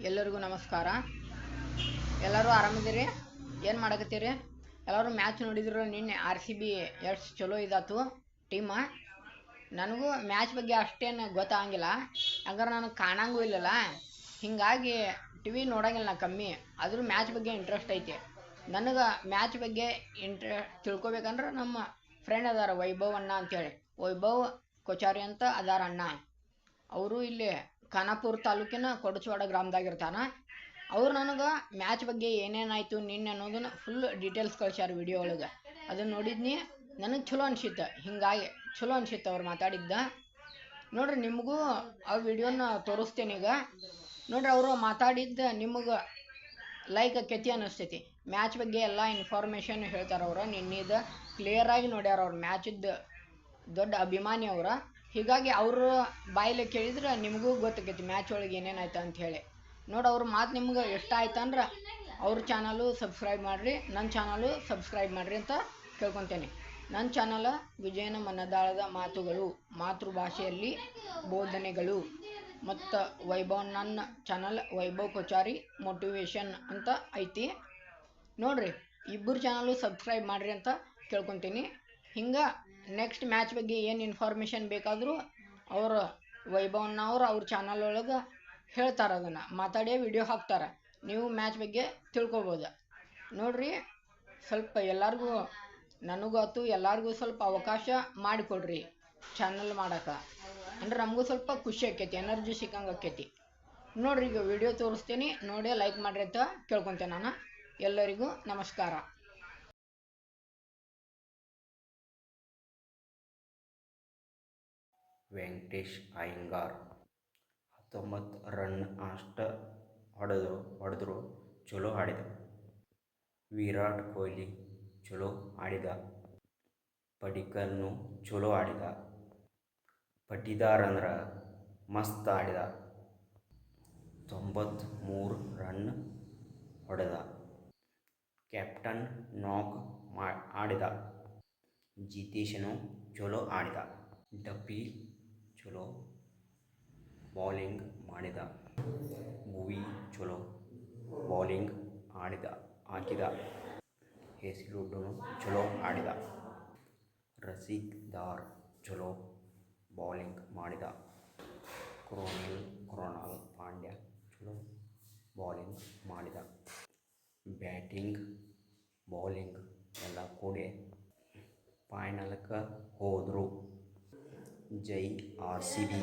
ಎಲ್ಲರಿಗೂ ನಮಸ್ಕಾರ. ಎಲ್ಲರೂ ಆರಾಮಿದ್ದೀರಿ? ಏನು ಮಾಡಕತ್ತೀರಿ? ಎಲ್ಲರೂ ಮ್ಯಾಚ್ ನೋಡಿದ್ರು. ನಿನ್ನೆ RCB ಎಷ್ಟು ಚಲೋ ಇದಾತು ಟೀಮ. ನನಗೂ ಮ್ಯಾಚ್ ಬಗ್ಗೆ ಅಷ್ಟೇನು ಗೊತ್ತಾಗಂಗಿಲ್ಲ, ಯಾಕಂದ್ರೆ ನನಗೆ ಕಾಣಂಗೂ ಇಲ್ಲಲ್ಲ. ಹೀಗಾಗಿ TV ನೋಡಂಗಿಲ್ಲ ನಾ ಕಮ್ಮಿ. ಆದರೂ ಮ್ಯಾಚ್ ಬಗ್ಗೆ ಇಂಟ್ರೆಸ್ಟ್ ಐತಿ ನನಗೆ. ಮ್ಯಾಚ್ ಬಗ್ಗೆ ತಿಳ್ಕೊಬೇಕಂದ್ರೆ ನಮ್ಮ ಫ್ರೆಂಡ್ ಅದಾರ ವೈಭವ್ ಅಣ್ಣ ಅಂತೇಳಿ. ವೈಭವ್ ಕೊಚಾರಿ ಅಂತ ಅದಾರ ಅಣ್ಣ. ಅವರು ಇಲ್ಲಿ ಖಾನಾಪುರ ತಾಲೂಕಿನ ಕೊಡಚವಾಡ ಗ್ರಾಮದಾಗಿರ್ತಾನ. ಅವ್ರು ನನಗೆ ಮ್ಯಾಚ್ ಬಗ್ಗೆ ಏನೇನಾಯಿತು ನಿನ್ನೆ ಅನ್ನೋದನ್ನ ಫುಲ್ ಡೀಟೇಲ್ಸ್ ಕಳ್ಸ್ಯಾರ ವಿಡಿಯೋ ಒಳಗೆ. ಅದನ್ನು ನೋಡಿದ್ನಿ, ನನಗೆ ಚಲೋ ಅನ್ಸಿತ್ತು. ಹಿಂಗಾಗಿ ಚಲೋ ಅನ್ಸಿತ್ತು ಅವ್ರು ಮಾತಾಡಿದ್ದ. ನೋಡ್ರಿ, ನಿಮಗೂ ಆ ವಿಡಿಯೋನ ತೋರಿಸ್ತೇನೆ ಈಗ. ನೋಡ್ರಿ, ಅವರು ಮಾತಾಡಿದ್ದು ನಿಮಗೆ ಲೈಕ್ ಆಕೈತಿ ಅನ್ನಿಸ್ತೈತಿ. ಮ್ಯಾಚ್ ಬಗ್ಗೆ ಎಲ್ಲ ಇನ್ಫಾರ್ಮೇಷನ್ ಹೇಳ್ತಾರೆ ಅವ್ರು. ನಿನ್ನೆದು ಕ್ಲಿಯರಾಗಿ ನೋಡ್ಯಾರ ಅವ್ರು. ಮ್ಯಾಚಿದ್ದು ದೊಡ್ಡ ಅಭಿಮಾನಿ ಅವ್ರ. ಹೀಗಾಗಿ ಅವರು ಬಾಯಲ್ಲಿ ಕೇಳಿದ್ರೆ ನಿಮಗೂ ಗೊತ್ತಾಕೈತಿ ಮ್ಯಾಚ್ ಒಳಗೆ ಏನೇನಾಯ್ತು ಅಂತ ಹೇಳಿ. ನೋಡಿ, ಅವ್ರ ಮಾತು ನಿಮ್ಗೆ ಇಷ್ಟ ಆಯ್ತಂದ್ರೆ ಅವ್ರ ಚಾನಲು ಸಬ್ಸ್ಕ್ರೈಬ್ ಮಾಡಿರಿ, ನನ್ನ ಚಾನಲು ಸಬ್ಸ್ಕ್ರೈಬ್ ಮಾಡಿರಿ ಅಂತ ಕೇಳ್ಕೊತೇನೆ. ನನ್ನ ಚಾನಲ ವಿಜಯನ ಮನದಾಳದ ಮಾತುಗಳು, ಮಾತೃಭಾಷೆಯಲ್ಲಿ ಬೋಧನೆಗಳು. ಮತ್ತು ನನ್ನ ಚಾನಲ್ ವೈಭವ್ ಕೊಚಾರಿ ಮೋಟಿವೇಶನ್ ಅಂತ ಐತಿ. ನೋಡ್ರಿ, ಇಬ್ಬರು ಚಾನಲು ಸಬ್ಸ್ಕ್ರೈಬ್ ಮಾಡಿರಿ ಅಂತ ಕೇಳ್ಕೊತೀನಿ. ಹಿಂಗೆ ನೆಕ್ಸ್ಟ್ ಮ್ಯಾಚ್ ಬಗ್ಗೆ ಏನು ಇನ್ಫಾರ್ಮೇಷನ್ ಬೇಕಾದರೂ ಅವರು ವೈಭವನ್ನ ಅವ್ರ ಚಾನಲ್ ಒಳಗೆ ಹೇಳ್ತಾರೆ. ಅದನ್ನು ಮಾತಾಡೇ ವಿಡಿಯೋ ಹಾಕ್ತಾರೆ. ನೀವು ಮ್ಯಾಚ್ ಬಗ್ಗೆ ತಿಳ್ಕೊಬೋದು. ನೋಡ್ರಿ, ಸ್ವಲ್ಪ ಎಲ್ಲರಿಗೂ, ನನಗಾತು ಎಲ್ಲರಿಗೂ ಸ್ವಲ್ಪ ಅವಕಾಶ ಮಾಡಿಕೊಡ್ರಿ ಚಾನಲ್ ಮಾಡೋಕೆ. ಅಂದ್ರೆ ನಮಗೂ ಸ್ವಲ್ಪ ಖುಷಿ ಆಕೈತಿ, ಎನರ್ಜಿ ಸಿಕ್ಕಂಗೆ ಆಕೈತಿ. ನೋಡ್ರಿ, ಈಗ ವಿಡಿಯೋ ತೋರಿಸ್ತೀನಿ, ನೋಡಿ ಲೈಕ್ ಮಾಡಿರಿ ಅಂತ ಕೇಳ್ಕೊತೇನೆ ನಾನು. ಎಲ್ಲರಿಗೂ ನಮಸ್ಕಾರ. ವೆಂಕಟೇಶ್ ಅಯ್ಯಂಗಾರ್ 19 ರನ್ ಅಷ್ಟ ಹೊಡೆದ್ರು ಚಲೋ ಆಡಿದ. ವಿರಾಟ್ ಕೊಹ್ಲಿ ಚಲೋ ಆಡಿದ. ಪಡಿಕ್ಕಲ್ನು ಚಲೋ ಆಡಿದ. ಪಟಿದಾರ್ ಮಸ್ತ್ ಆಡಿದ. 93 ರನ್ ಹೊಡೆದ. ಕ್ಯಾಪ್ಟನ್ ನಾಕ್ ಆಡಿದ. ಜಿತೇಶನು ಚಲೋ ಆಡಿದ. ಡಬ್ಬಿ ಚಲೋ ಬೌಲಿಂಗ್ ಮಾಡಿದ. ಭುವಿ ಚಲೋ ಬೌಲಿಂಗ್ ಹಾಕಿದ. ಹೇಸಿಲ್ವುಡ್ನು ಚಲೋ ಆಡಿದ. ರಸಿಕದಾರ್ ಚಲೋ ಬೌಲಿಂಗ್ ಮಾಡಿದ. ಕೃಣಾಲ್ ಪಾಂಡ್ಯ ಚಲೋ ಬೌಲಿಂಗ್ ಮಾಡಿದ. ಬ್ಯಾಟಿಂಗ್ ಬೌಲಿಂಗ್ ಎಲ್ಲ ಕೂಡಿ ಫೈನಲ್ಗೆ ಹೋದ್ರು. ಜೈ RCB.